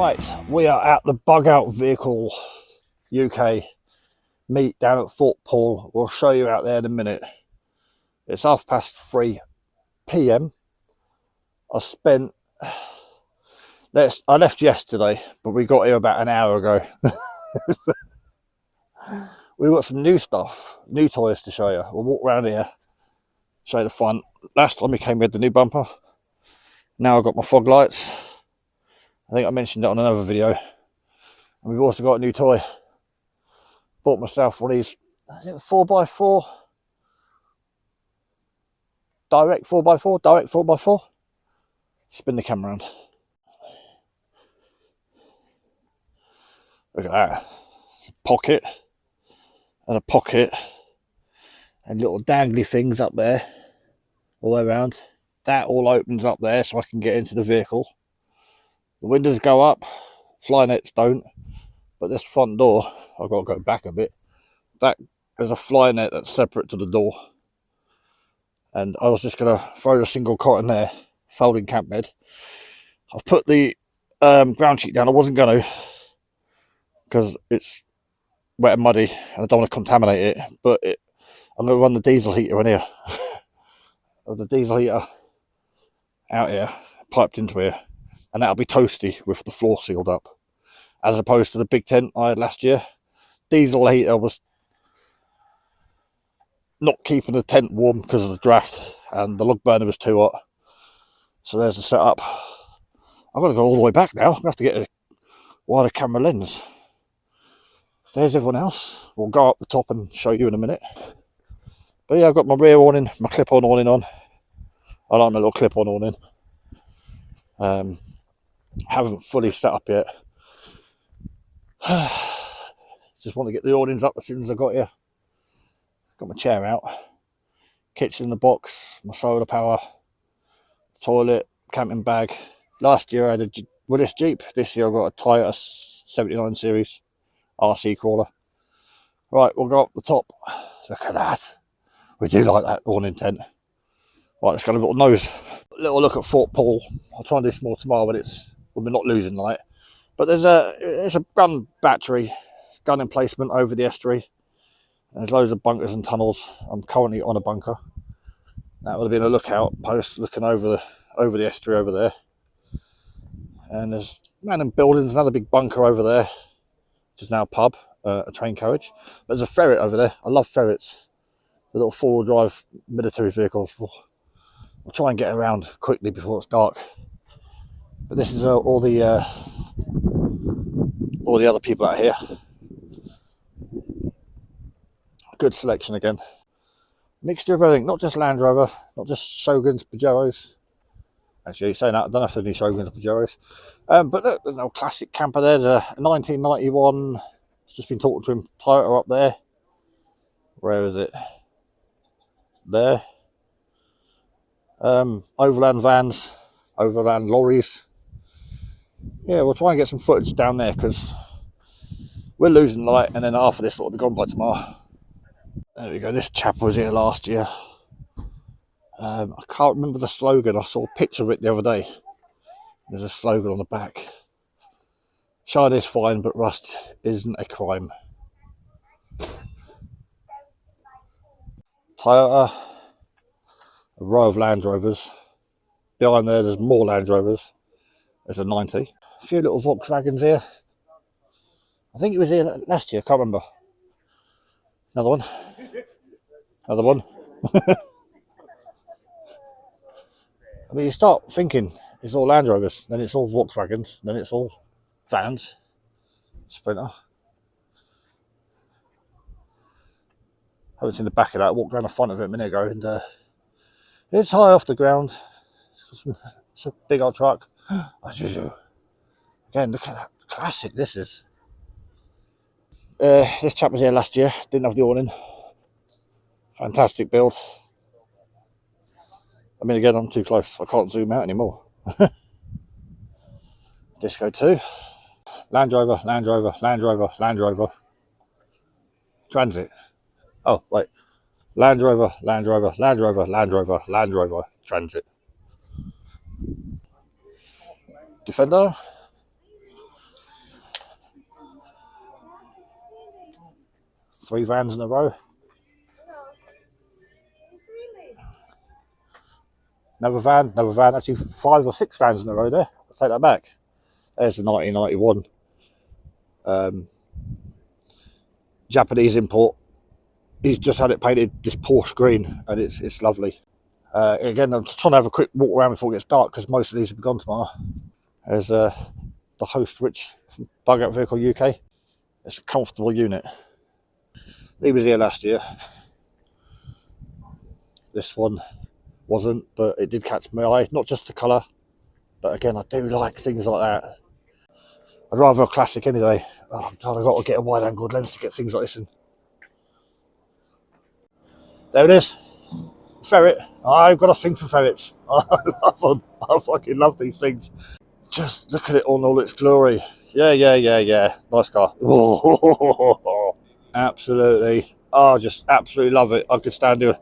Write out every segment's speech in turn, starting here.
Right, we are at the Bug Out Vehicle UK meet down at Fort Paull. We'll show you out there in a minute. It's 3:30 PM. I left yesterday, but we got here about an hour ago. We've got some new stuff, new toys to show you. We'll walk around here, show you the front. Last time we came, we had the new bumper. Now I've got my fog lights. I think I mentioned it on another video. And we've also got a new toy. Bought myself one of these, is it 4x4? Direct 4x4? Spin the camera around. Look at that. Pocket. And a pocket. And little dangly things up there. All the way around. That all opens up there so I can get into the vehicle. The windows go up. Fly nets don't. But this front door, I've got to go back a bit. There's a fly net that's separate to the door. And I was just going to throw the single cot in there. Folding camp bed. I've put the ground sheet down. I wasn't going to. Because it's wet and muddy. And I don't want to contaminate it. But I'm going to run the diesel heater in here. The diesel heater out here. Piped into here. And that'll be toasty with the floor sealed up. As opposed to the big tent I had last year. Diesel heater was not keeping the tent warm because of the draft. And the log burner was too hot. So there's the setup. I've got to go all the way back now. I'm going to have to get a wider camera lens. There's everyone else. We'll go up the top and show you in a minute. But yeah, I've got my rear awning, my clip-on awning on. I like my little clip-on awning. Haven't fully set up yet. Just want to get the awnings up as soon as I got here. Got my chair out. Kitchen in the box, my solar power, toilet, camping bag. Last year I had a Willis Jeep. This year I've got a Toyota 79 series RC crawler. Right, we'll go up the top. Look at that. We do like that awning tent. Right, let's go have a little nose. A little look at Fort Paull. I'll try and do some more tomorrow when we're not losing light. But there's a gun battery, gun emplacement over the estuary. There's loads of bunkers and tunnels. I'm currently on a bunker. That would have been a lookout post looking over the estuary over there. And there's random buildings, another big bunker over there, which is now a pub, a train carriage. But there's a ferret over there. I love ferrets. The little four-wheel drive military vehicles. I'll try and get around quickly before it's dark. But this is all the other people out here. Good selection again. Mixture of everything, not just Land Rover, not just Shoguns, Pajeros. Actually, saying that, I don't know if there's any Shoguns or Pajeros. But look, there's no classic camper there. There's a 1991, I've just been talking to him, Toyota up there. Where is it? There. Overland vans, overland lorries. Yeah, we'll try and get some footage down there because we're losing light and then half of this will be gone by tomorrow. There we go, this chap was here last year. I can't remember the slogan. I saw a picture of it the other day. There's a slogan on the back. Shine is fine, but rust isn't a crime. Toyota, a row of Land Rovers. Behind there's more Land Rovers. There's a 90. A few little Volkswagens here. I think it was here last year, I can't remember. Another one. Another one. I mean, you start thinking it's all Land Rovers, then it's all Volkswagens, then it's all vans. Sprinter. Haven't seen the back of that. I walked around the front of it a minute ago and it's high off the ground. It's a big old truck. As usual. Again, look at that. Classic this is. This chap was here last year. Didn't have the awning. Fantastic build. I mean, again, I'm too close. I can't zoom out anymore. Disco 2. Land Rover, Land Rover, Land Rover, Land Rover. Transit. Oh, wait. Land Rover, Land Rover, Land Rover, Land Rover, Land Rover, Transit. Defender. 3 vans in a row. Another van, actually 5 or 6 vans in a row there. I'll take that back. There's the 1991 Japanese import. He's just had it painted this Porsche green, and it's lovely. Again, I'm just trying to have a quick walk around before it gets dark, because most of these will be gone tomorrow. There's the host Rich from Bug Out Vehicle UK. It's a comfortable unit. He was here last year. This one wasn't, but it did catch my eye. Not just the colour, but again, I do like things like that. I'd rather a classic any day. Oh God, I've got to get a wide-angled lens to get things like this in. There it is. Ferret. I've got a thing for ferrets. I love them. I fucking love these things. Just look at it on all its glory. Yeah. Nice car. Absolutely. Oh, just absolutely love it. I could stand here.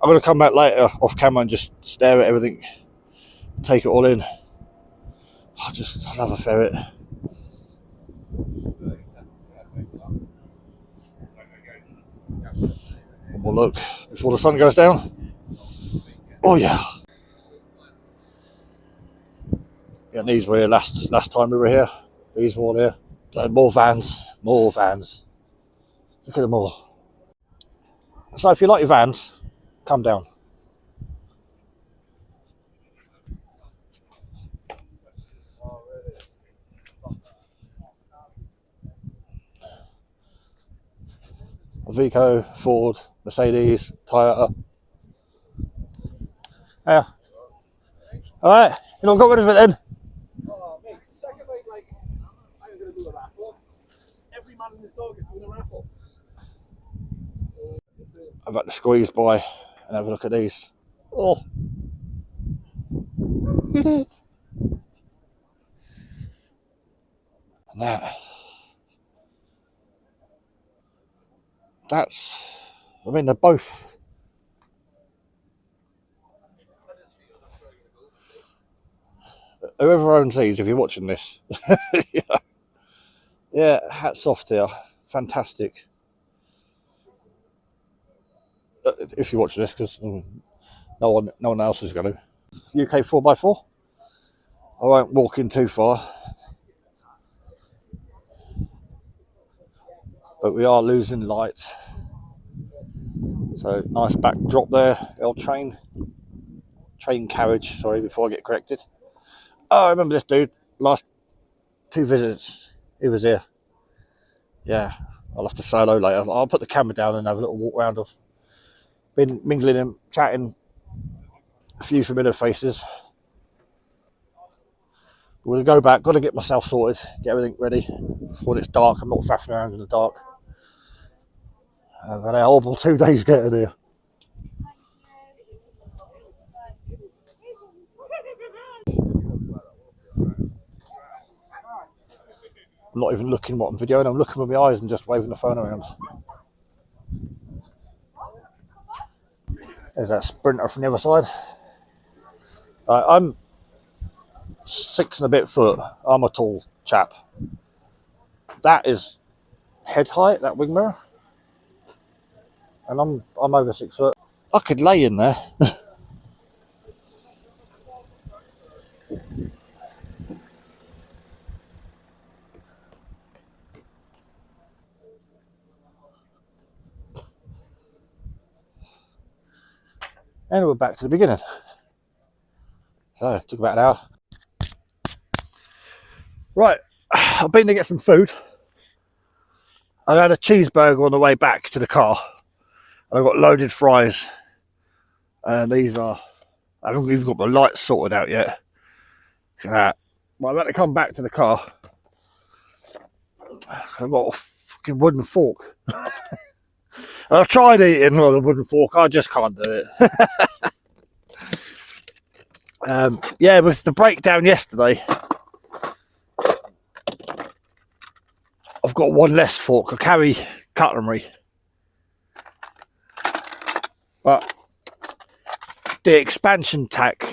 I'm going to come back later off camera and just stare at everything, take it all in. I love a ferret. One more look before the sun goes down. Oh yeah. Yeah, and these were here last time we were here. These were all here. More vans. Look at them all. So if you like your vans, come down. Vico, Ford, Mercedes, Toyota. Yeah. Alright, you not got rid of it then? Oh, mate, the second like, I'm going to do a raffle. Every man and his dog is doing a raffle. So, I've had to squeeze by and have a look at these. Oh. Look at it. And that's, I mean, they're both. Whoever owns these, if you're watching this, yeah, hats off to you. Fantastic. If you're watching this, because no one else is going to. UK 4x4. I won't walk in too far, but we are losing light. So nice backdrop there. Old train carriage. Sorry, before I get corrected. Oh, I remember this dude. Last 2 visits, he was here. Yeah, I'll have to say hello later. I'll put the camera down and have a little walk around. Of been mingling and chatting. A few familiar faces. We're going to go back. Got to get myself sorted. Get everything ready before it's dark. I'm not faffing around in the dark. I've had a horrible 2 days getting here. I'm not even looking what I'm videoing. I'm looking with my eyes and just waving the phone around. There's that Sprinter from the other side. I'm 6 and a bit foot. I'm a tall chap. That is head height, that wing mirror. And I'm over 6 foot. I could lay in there. And we're back to the beginning. So it took about an hour. Right, I've been to get some food. I had a cheeseburger on the way back to the car. And I got loaded fries. And these are, I haven't even got the lights sorted out yet. Look at that. Well, I've had to come back to the car. I've got a fucking wooden fork. I've tried eating with a wooden fork. I just can't do it. Yeah, with the breakdown yesterday, I've got 1 less fork. I carry cutlery. But the expansion tank,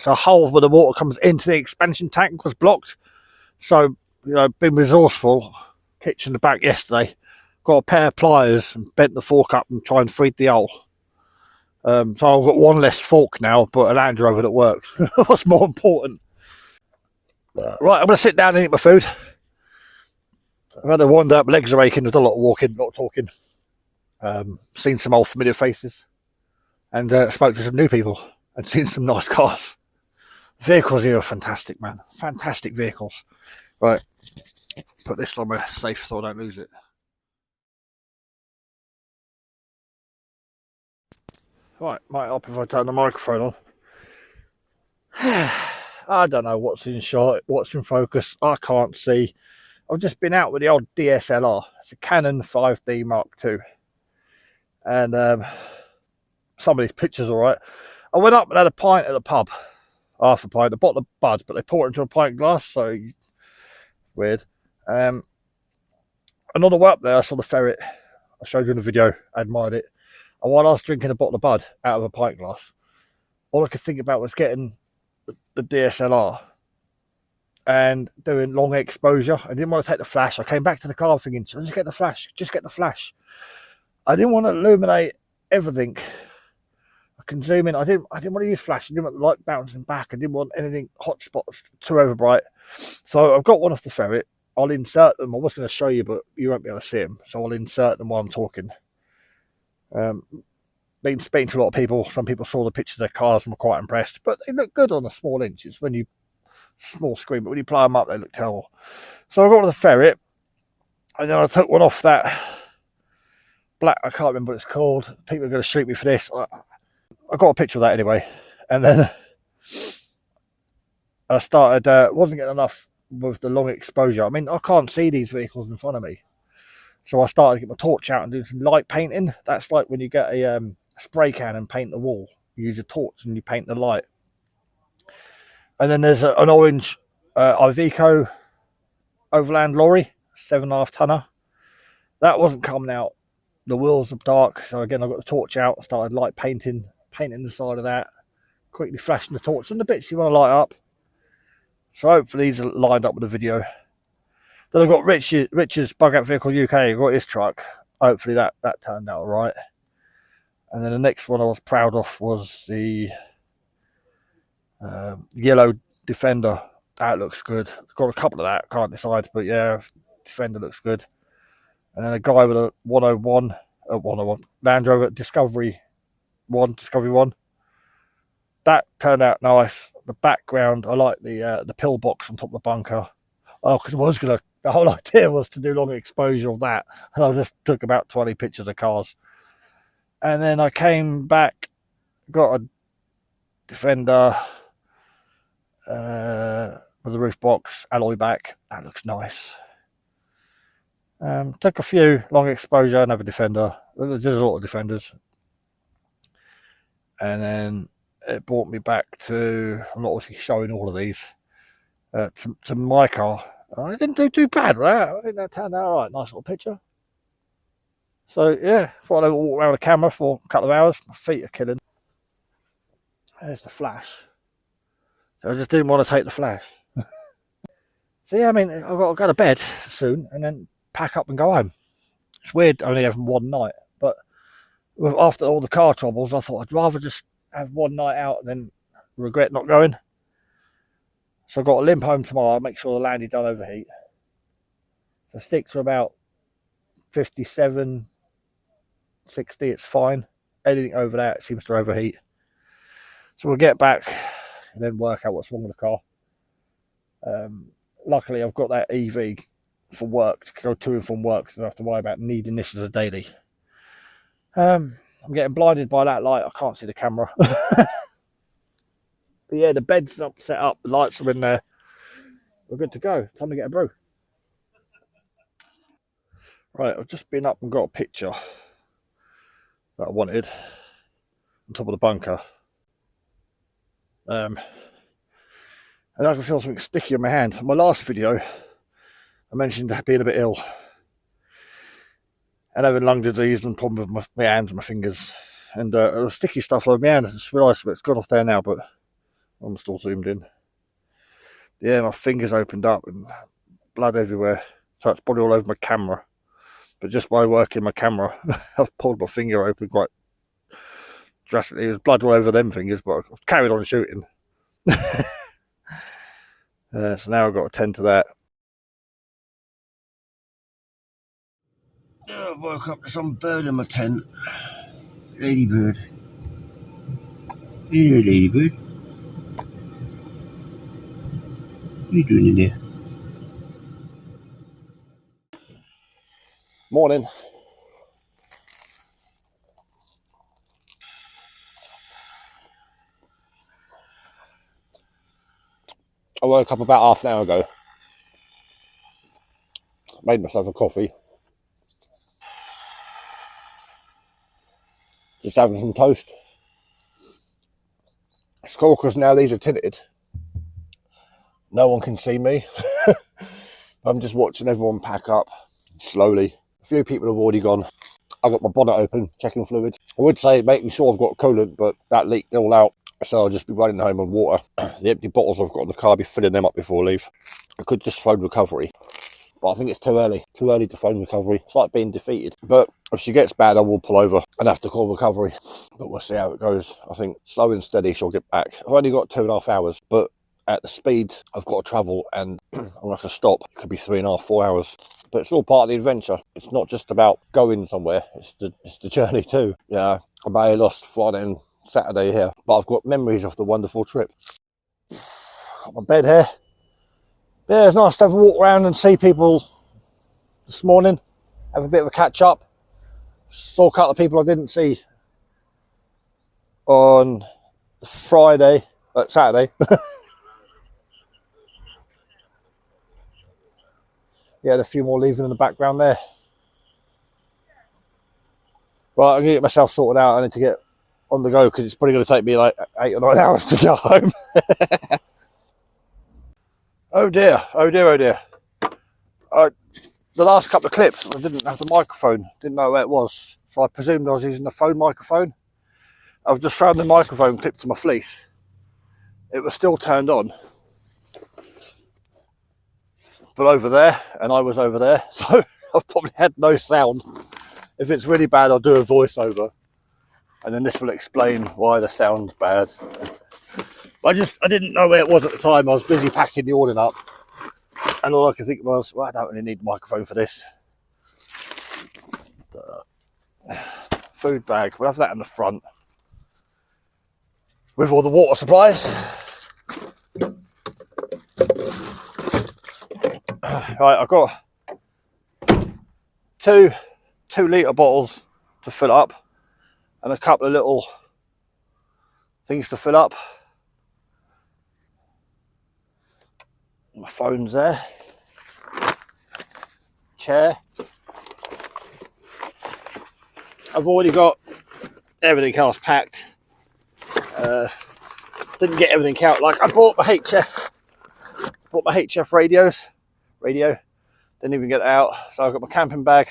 the hole where the water comes into the expansion tank, was blocked. So, been resourceful. Kitchen the back yesterday. got a pair of pliers and bent the fork up and try and feed the hole. So I've got one less fork now, but a Land Rover that works. What's more important? Right, I'm going to sit down and eat my food. I've had a wander up, legs are aching, there's a lot of walking, a lot of talking. Seen some old familiar faces and spoke to some new people and seen some nice cars. Vehicles here are fantastic, man. Fantastic vehicles. Right, put this somewhere safe so I don't lose it. Right, might help if I turn the microphone on. I don't know what's in shot, what's in focus. I can't see. I've just been out with the old DSLR. It's a Canon 5D Mark II. And some of these pictures are all right. I went up and had a pint at the pub. Half a pint. I bought the bud, but they pour it into a pint glass, so weird. And on the way up there, I saw the ferret. I showed you in the video. I admired it. And while I was drinking a bottle of bud out of a pint glass, all I could think about was getting the DSLR and doing long exposure. I didn't want to take the flash. I came back to the car thinking, just get the flash. Just get the flash. I didn't want to illuminate everything. I can zoom in. I didn't want to use flash. I didn't want the light bouncing back. I didn't want anything hot spots too over bright. So I've got one off the ferret. I'll insert them. I was going to show you, but you won't be able to see them. So I'll insert them while I'm talking. Been speaking to a lot of people. Some people saw the pictures of their cars and were quite impressed. But they look good on the small inches when you small screen. But when you play them up, they look terrible. So I got one of the ferret, and then I took one off that black. I can't remember what it's called. People are going to shoot me for this. I got a picture of that anyway, and then I started. Wasn't getting enough with the long exposure. I mean, I can't see these vehicles in front of me, so I started to get my torch out and do some light painting. That's like when you get a spray can and paint the wall. You use a torch and you paint the light. And then there's an orange Iveco overland lorry, 7.5 tonner. That wasn't coming out. The wheels are dark, so again I got the torch out, started light painting the side of that, quickly flashing the torch and the bits you want to light up. So hopefully these are lined up with the video. Then I've got Rich's Bug Out Vehicle UK. I got his truck. Hopefully that turned out all right. And then the next one I was proud of was the yellow Defender. That looks good. I've got a couple of that, can't decide, but yeah, Defender looks good. And then a guy with a 101 Land Rover Discovery 1. That turned out nice. The background, I like the pillbox on top of the bunker. Oh, because the whole idea was to do long exposure of that, and I just took about 20 pictures of cars. And then I came back, got a Defender with the roof box, alloy back. That looks nice. Took a few long exposure, another Defender. There's a lot of Defenders. And then it brought me back to, I'm not obviously showing all of these, to my car. I didn't do too bad with that. I think that turned out all right. Nice little picture. So yeah, thought I'd walk around the camera for a couple of hours. My feet are killing. There's the flash. I just didn't want to take the flash. So yeah, I mean, I've got to go to bed soon and then pack up and go home. It's weird only having one night, but after all the car troubles, I thought I'd rather just have one night out than regret not going. So I've got to limp home tomorrow, make sure the landy don't overheat. So stick to about 57, 60, it's fine. Anything over that, it seems to overheat. So we'll get back and then work out what's wrong with the car. Luckily, I've got that EV for work, to go to and from work, so I don't have to worry about needing this as a daily. I'm getting blinded by that light. I can't see the camera. But yeah, the bed's up, set up, the lights are in there. We're good to go. Time to get a brew. Right, I've just been up and got a picture that I wanted on top of the bunker. And I can feel something sticky in my hand. In my last video, I mentioned being a bit ill and having lung disease and problem with my hands and my fingers. And it was sticky stuff over my hand. I just realised it's gone off there now, but I'm still zoomed in. Yeah, my fingers opened up and blood everywhere. So it's probably all over my camera. but just by working my camera, I've pulled my finger open quite drastically. There was blood all over them fingers, but I carried on shooting. So now I've got to tend to that. I woke up to some bird in my tent. Ladybird. Hey there, ladybird. What are you doing in there? Morning. I woke up about half an hour ago. Made myself a coffee. Just having some toast. It's cool because now these are tinted. No one can see me. I'm just watching everyone pack up slowly. A few people have already gone. I've got my bonnet open, checking fluids. I would say making sure I've got coolant, but that leaked all out. So I'll just be running home on water. The empty bottles I've got in the car, I'll be filling them up before I leave. I could just phone recovery, but I think it's too early. Too early to phone recovery. It's like being defeated. But if she gets bad, I will pull over and have to call recovery. But we'll see how it goes. I think slow and steady, she'll get back. I've only got 2.5 hours, but at the speed I've got to travel and I'm going to have to stop. It could be 3.5, 4 hours. But it's all part of the adventure. It's not just about going somewhere. It's the journey too. Yeah, I may have lost Friday and Saturday here, but I've got memories of the wonderful trip. Got my bed here. Yeah, it's nice to have a walk around and see people this morning. Have a bit of a catch up. Saw a couple of people I didn't see on Saturday. Yeah, and a few more leaving in the background there. Well, I'm going to get myself sorted out. I need to get on the go because it's probably going to take me like 8 or 9 hours to go home. Oh dear, oh dear, oh dear. The last couple of clips, I didn't have the microphone, didn't know where it was. So I presumed I was using the phone microphone. I've just found the microphone clipped to my fleece. It was still turned on. But over there, and I was over there, so I've probably had no sound. If it's really bad, I'll do a voiceover, and then this will explain why the sound's bad. I didn't know where it was at the time. I was busy packing the awning up, and all I could think was, well, I don't really need a microphone for this. Food bag, we'll have that in the front with all the water supplies. Right, I've got 2 2-litre bottles to fill up and a couple of little things to fill up. My phone's there. Chair. I've already got everything else packed. Didn't get everything out. Like I bought my HF radio. Didn't even get it out. So I've got my camping bag,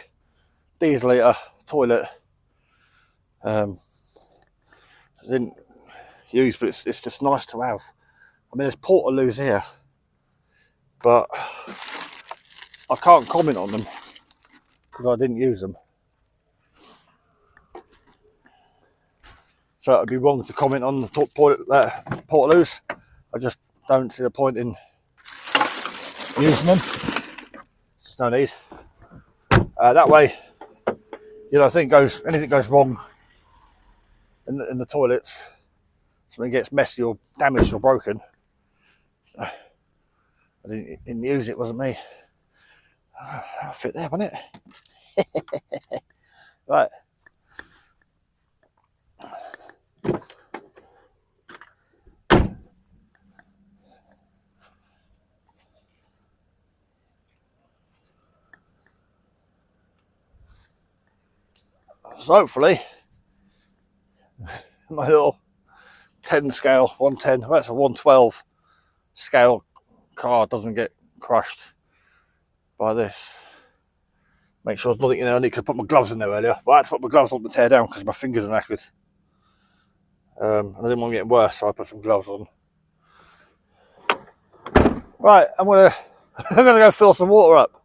diesel heater, toilet. Didn't use, but it's just nice to have. I mean, there's portaloos here, but I can't comment on them because I didn't use them. So it'd be wrong to comment on the portaloos. I just don't see the point in using them. There's no need. That way, you know, anything goes wrong in the toilets, something gets messy or damaged or broken. I didn't use it, wasn't me. I'll fit there, wasn't it? Right. So hopefully my little 10 scale, 110, well, that's a 112 scale car doesn't get crushed by this. Make sure there's nothing in there. I need to put my gloves in there earlier, but I had to put my gloves on to tear down because my fingers are knackered. And I didn't want them getting worse, so I put some gloves on. Right, I'm gonna go fill some water up.